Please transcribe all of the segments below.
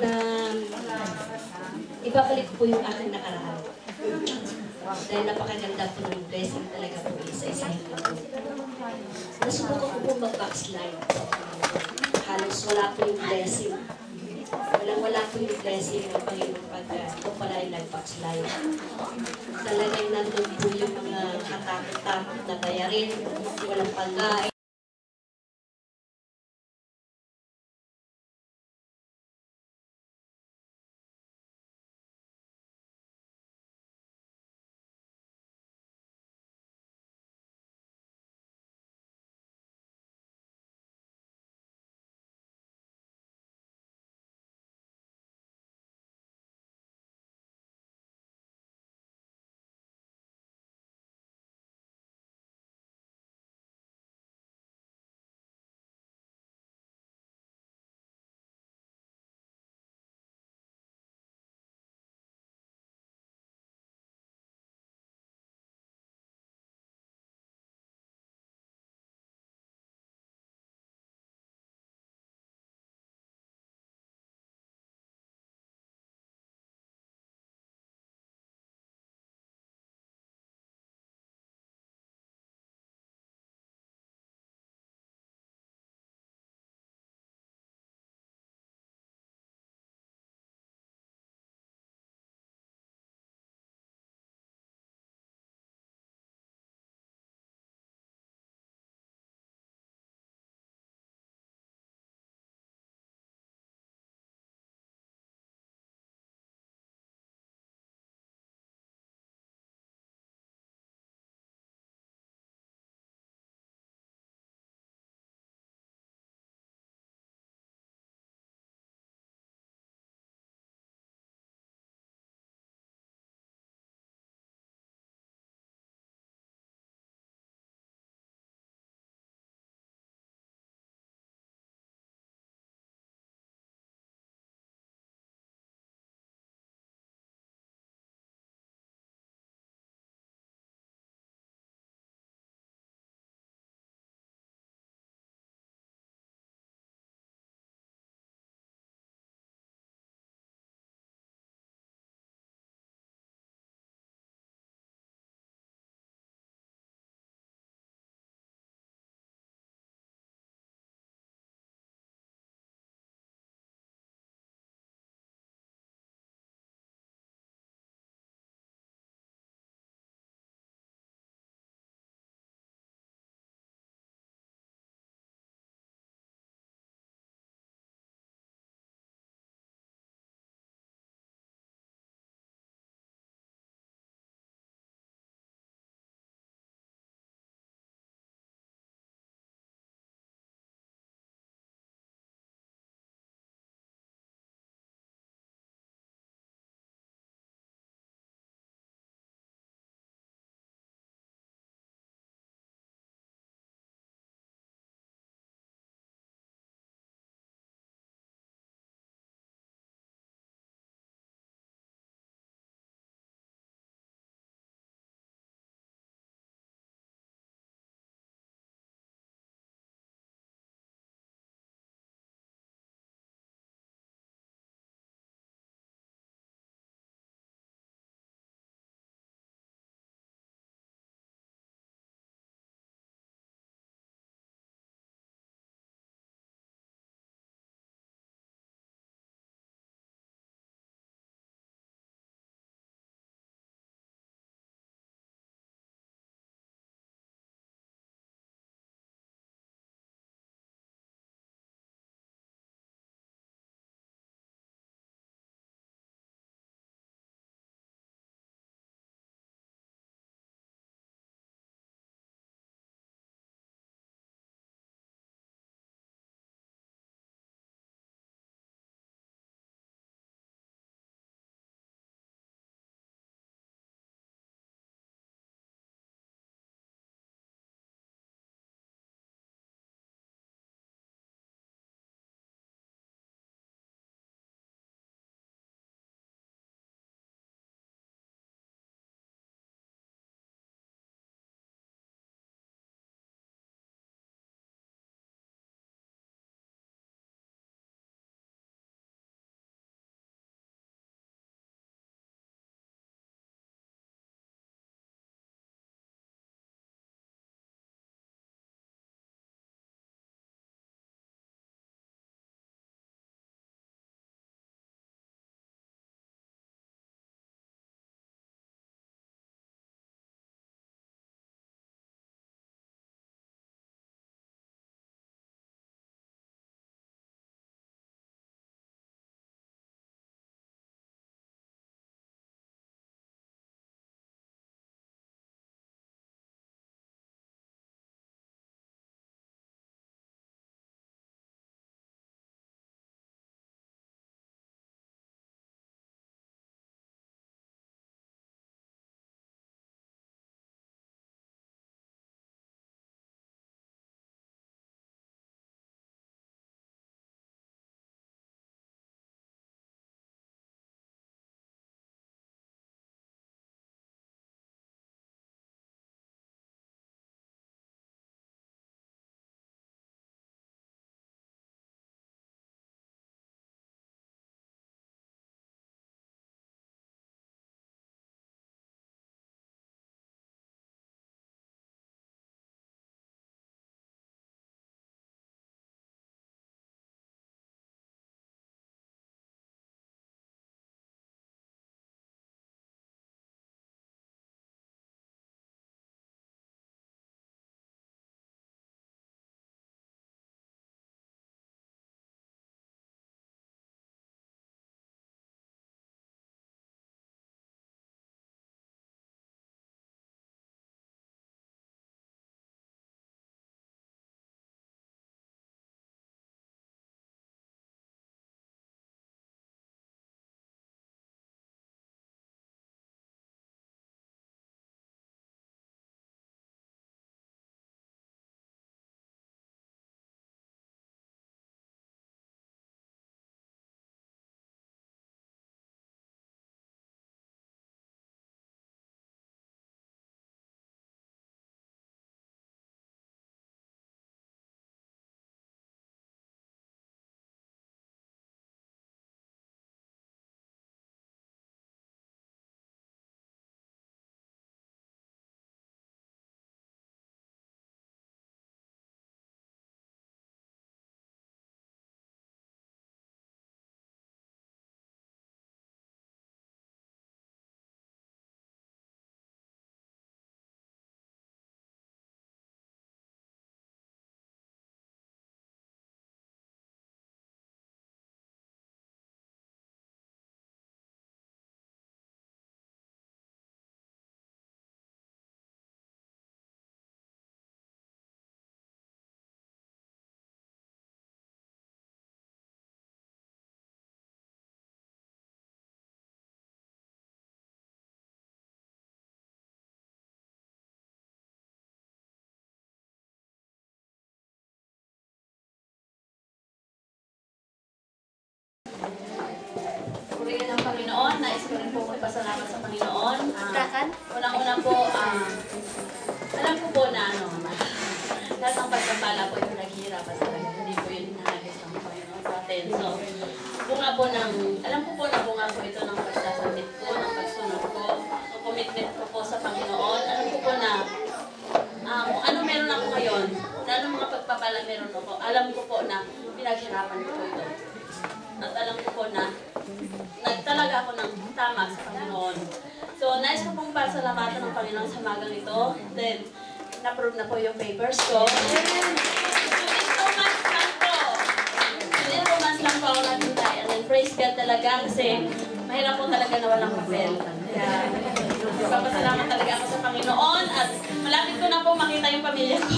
na ibabalik po yung aking nakaraan. Dahil napakaganda po ng blessing talaga po isa-isahin ko po. Nasubukan ko po mag-backslide. Halos wala po yung blessing. Wala po yung blessing ng Panginoon pag ako pala ay nag-backslide. Talagang nandun po yung mga katakot-takot na bayarin, walang pagkain. ko rin po magpasalamat sa Panginoon. Unang-una po, alam ko po na lahat ng pagkapala po yung naghihirapan talaga. Hindi po yun hinahagis ng Panginoon sa atin. So, alam ko po na bunga po ito ng pagsasambit ko, ng pagsunod ko, ng commitment ko po sa Panginoon. Alam ko po na kung ano meron ako ngayon, na anong mga pagpapala meron ako, alam ko po na pinaghirapan ko po ito. At alam ko po na nagtalaga ako ng tama sa Panginoon. So, nais ko pong pasalamatan ng Panginoon sa magang ito. Then, na-approve na po yung papers ko. Within 2 months lang po. Within 2 months lang po ako naghintay. And then, praise God talaga kasi mahirap po talaga na walang papel. Kaya, papasalamat talaga ako sa Panginoon at malapit ko na po makita yung pamilya ko.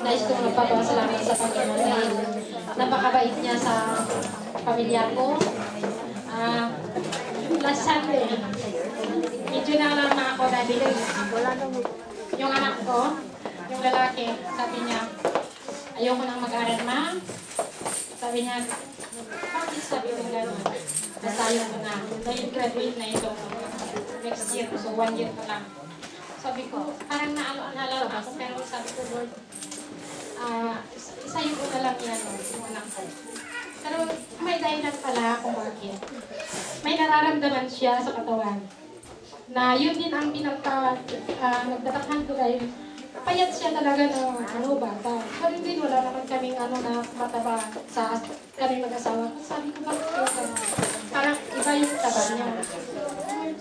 Nais ko magpapasalamat sa Panginoon dahil napakabait niya sa pamilya ko. Last Sunday, medyo na ako dahil yung anak ko, yung lalaki, sabi niya, ayoko nang mag-aral, ma. Sabi niya, bakit sabi ko gano'n? Basta ayoko na. Dahil graduate na ito next year, so 1 year pa lang. Sabi ko, parang naalala ako, pero sabi ko, Lord, isayo ko na lang yan, yung anak ko. Pero may dahilan pala kung bakit. May nararamdaman siya sa katawan. Na yun din ang nagtatakhan ko dahil payat siya talaga ng bata. Pero din wala naman kaming na mataba sa kaming mag-asawa. Sabi ko, bakit parang iba yung taba niya.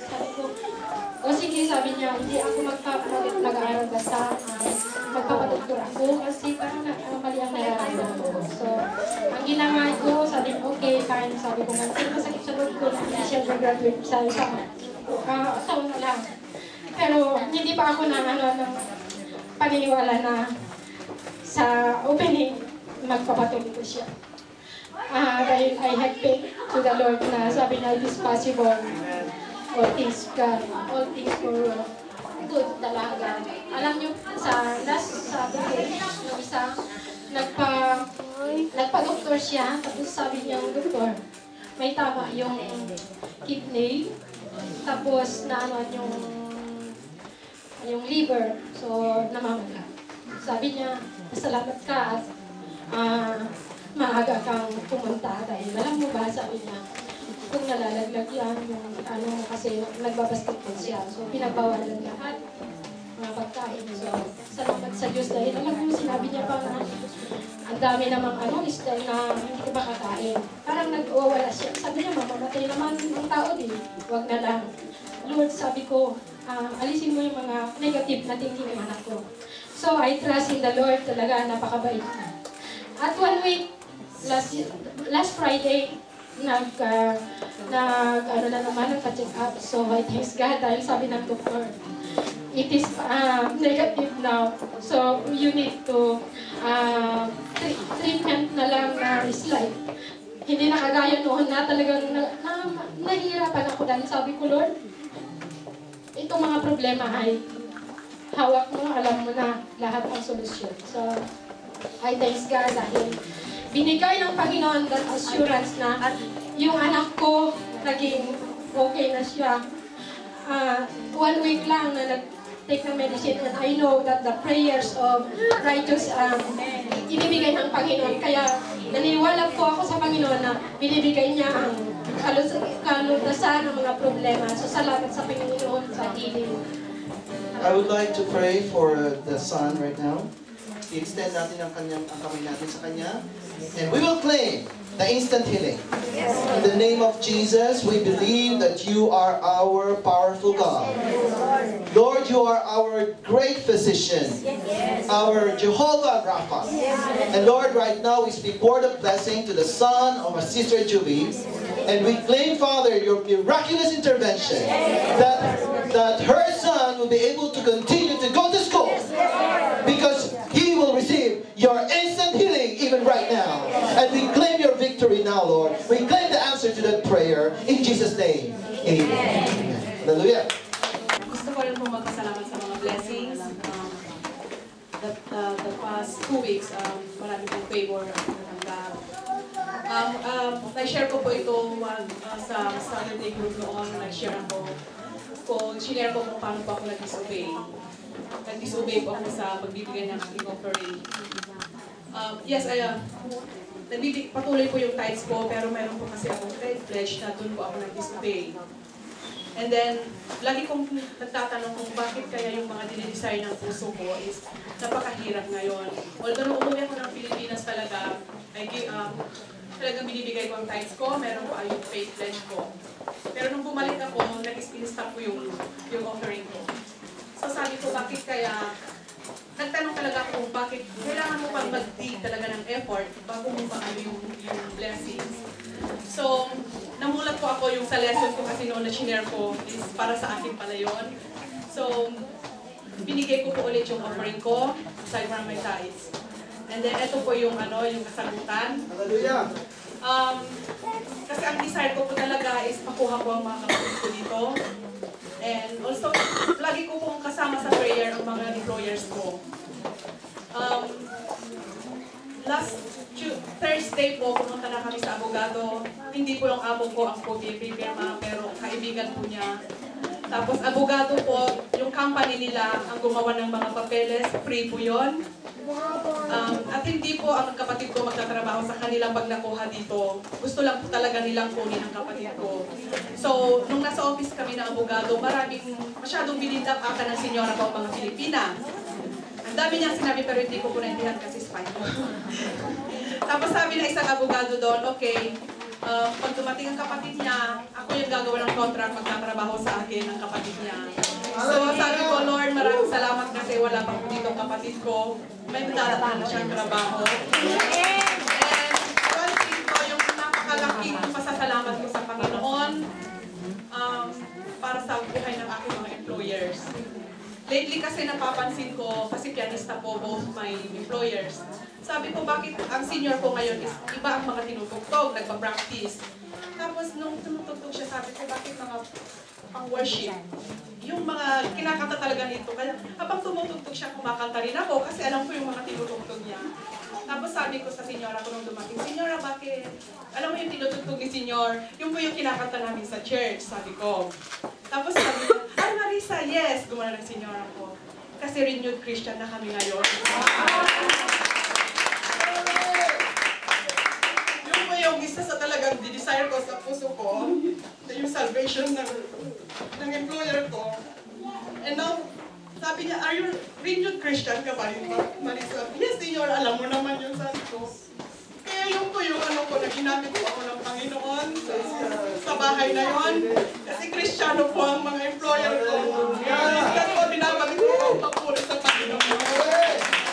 Sabi ko, o sige, sabi niya, hindi ako mag-aaral basta magpapadoktor ako kasi parang mali ang nararamdaman ko. So, ang ginawa ko, sabi ko, okay, fine. Sabi ko, masakit sa loob ko na hindi siya mag-graduate. Sabi ko, taon na lang. Pero hindi pa ako ng paniniwala na sa opening, magpapatuloy ko siya. Dahil I have faith to the Lord na sabi niya, it is possible. All things for good talaga. Alam niyo, sa last Saturday, yung isa, nagpa-doktor siya, tapos sabi niya yung doktor, may tama yung kidney, tapos yung liver, so namamaga. Sabi niya, salamat ka at maaga kang pumunta dahil alam mo ba, sabi niya, kung nalalaglag yan, yung kasi nagbabasketball siya. So, pinagbawalan lahat mga pagkain. So, salamat sa Diyos dahil alam mo, sinabi niya pa na ang dami namang style na hindi ko makakain. Parang nag-uwala siya. Sabi niya, mamamatay naman ang tao din. Huwag na lang. Lord, sabi ko, alisin mo yung mga negative na thinking ng anak ko. So, I trust in the Lord talaga, napakabait na. At 1 week, last Friday, nagpa-check up. So, I thanks God dahil sabi ng doktor, it is negative now. So, you need to treatment na lang na slide. Hindi na kagaya noon na talagang nahihirapan ako dahil sabi ko, Lord, itong mga problema ay hawak mo, alam mo na lahat ang solusyon. So, I thanks God dahil binigay ng Panginoon that assurance na yung anak ko naging okay na siya. 1 week lang na nag-take ng medicine and I know that the prayers of righteous ibibigay ng Panginoon. Kaya naniniwala po ako sa Panginoon na binibigay niya ang kalutasan ng mga problema. So salamat sa Panginoon sa healing. I would like to pray for the son right now. I-extend natin ang kamay natin sa kanya. And we will claim the instant healing. Yes. In the name of Jesus, we believe that you are our powerful God. Lord, you are our great physician. Yes. Our Jehovah Rapha. Yes. And Lord, right now we speak word of blessing to the son of our sister Julie. And we claim, Father, your miraculous intervention. That her son will be able to continue to go to school. Because he will receive your instant healing even right now. And we claim your victory now, Lord. We claim the answer to that prayer in Jesus' name. Amen. Hallelujah. Gusto ko rin po magpasalamat sa mga blessings. The past 2 weeks, marami pong favor natanggap. Na-share ko po ito sa Saturday group noon. Nag-share ako. Sinare ko kung paano po ako nag-disobey. Nag-disobey po ako sa pagbibigay ng aking offering. Yes, patuloy po yung tithes ko, pero meron po kasi akong pledge na doon po ako nag-disobey. And then, lagi kong nagtatanong kung bakit kaya yung mga dinidesire ng puso ko is napakahirap ngayon. Although nung umuwi ako ng Pilipinas talaga, talagang binibigay ko ang tithes ko, meron po yung faith pledge ko. Pero nung bumalik ako, nag-stop ko yung offering ko. So sabi ko, bakit kaya, nagtanong talaga ako bakit kailangan mo pang mag-dig talaga ng effort bago mo maano yung blessings. So, namulat po ako yung sa lesson ko kasi noon na shinare ko is para sa akin pala yun. So, binigay ko po ulit yung offering ko aside from my tithes. And then, ito po yung yung kasagutan. Hallelujah! Kasi ang desire ko po talaga is makuha ko ang mga kapatid ko dito. And also, lagi ko pong kasama sa prayer ang mga employers ko. Last Thursday po, pumunta na kami sa abogado. Hindi po yung amo ko ang pipirma, pero kaibigan po niya. Tapos abogado po, yung company nila ang gumawa ng mga papeles, free po yun. At hindi po ang kapatid ko magtatrabaho sa kanila pag nakuha dito. Gusto lang po talaga nilang kunin ang kapatid ko. So, nung nasa office kami ng abogado, masyadong binindap ata ng senyora ko ang mga Pilipina. Ang dami niyang sinabi pero hindi ko po naintindihan kasi Spanyol. Tapos sabi na isang abogado doon, okay, pag dumating ang kapatid niya, ako yung gagawa ng contract magtatrabaho sa akin ang kapatid niya. So sabi ko, Lord, maraming salamat kasi wala pa po dito ang kapatid ko. May darating na siyang trabaho. And one thing ko, yung napakalaking pasasalamat ko sa Panginoon para sa buhay ng aking mga employers. Lately kasi napapansin ko, kasi pianista po both my employers. Sabi ko, bakit ang senior ko ngayon is iba ang mga tinutugtog, nagpa-practice. Tapos nung tumutugtog siya, sabi ko, bakit mga pang-worship? Yung mga kinakanta talaga nito. Kaya habang tumutugtog siya, kumakanta rin ako kasi alam ko yung mga tinutugtog niya. Tapos sabi ko sa senyora ko nung dumating, Senyora, bakit? Alam mo yung tinutugtog ni senyor? Yung po yung kinakanta namin sa church, sabi ko. Tapos sabi ko, ay Marisa, yes! Gumana ng senyora ko. Kasi renewed Christian na kami ngayon. Yung po yung isa sa talagang desire ko sa puso ko, yung salvation ng employer ko. And now, sabi niya, are you renewed Christian ka ba rin, Marisa? Yes, senyor, alam mo naman yung sabi ko. Kaya yung po yung ko na ginamit ko ako ng Panginoon sa bahay na yon. Kasi Kristiyano po ang mga employer ko.